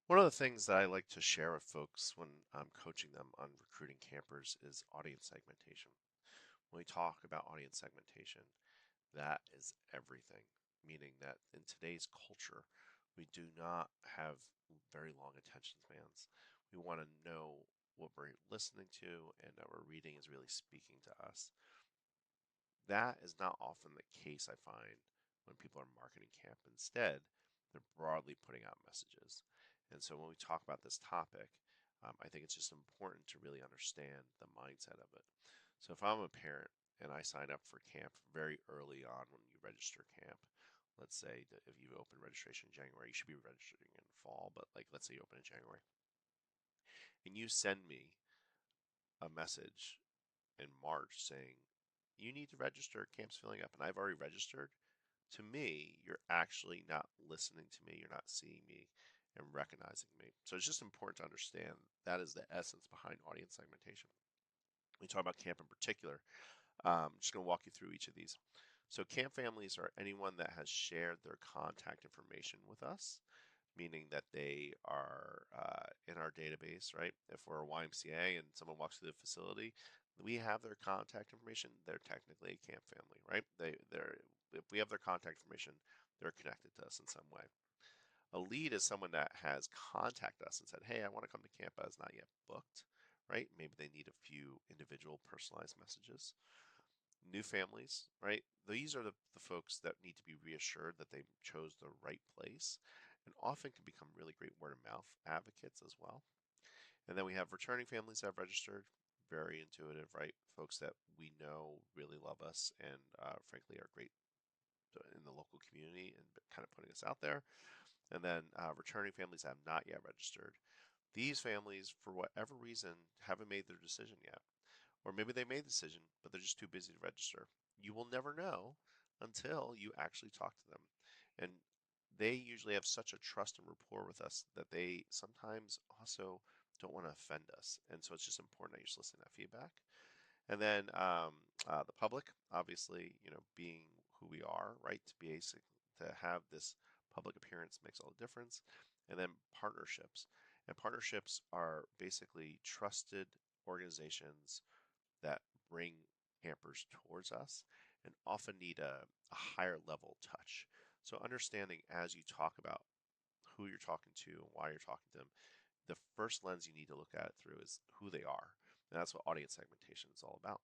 One of the things that I like to share with folks when I'm coaching them on recruiting campers is audience segmentation. When we talk about audience segmentation, that is everything, meaning that in today's culture, we do not have very long attention spans. We want to know what we're listening to and that we're reading is really speaking to us. That is not often the case, I find, when people are marketing camp. Instead, they're broadly putting out messages. And so when we talk about this topic, I think it's just important to really understand the mindset of it. So if I'm a parent and I sign up for camp very early on when you register camp, let's say that if you open registration in January, you should be registering in fall, but like let's say you open in January, and you send me a message in March saying, you need to register, camp's filling up, and I've already registered, to me, you're actually not listening to me, you're not seeing me and recognizing me. So it's just important to understand that is the essence behind audience segmentation. When we talk about camp in particular, I'm just going to walk you through each of these. So camp families are anyone that has shared their contact information with us, meaning that they are in our database, right? If we're a YMCA and someone walks through the facility, we have their contact information. They're technically a camp family, right? They're if we have their contact information, they're connected to us in some way. A lead is someone that has contacted us and said, "Hey, I want to come to camp, but it's not yet booked." Right? Maybe they need a few individual personalized messages. New families, right? These are the folks that need to be reassured that they chose the right place and often can become really great word of mouth advocates as well. And then we have returning families that have registered, very intuitive, right? Folks that we know really love us and frankly are great in the local community and kind of putting us out there. And then returning families that have not yet registered. These families, for whatever reason, haven't made their decision yet. Or maybe they made the decision, but they're just too busy to register. You will never know until you actually talk to them. And they usually have such a trust and rapport with us that they sometimes also don't want to offend us. And so it's just important that you're just listening to that feedback. And then the public, obviously, being who we are, right? To have this public appearance makes all the difference. And then partnerships. And partnerships are basically trusted organizations that bring campers towards us and often need a higher level touch. So understanding as you talk about who you're talking to and why you're talking to them, the first lens you need to look at it through is who they are. And that's what audience segmentation is all about.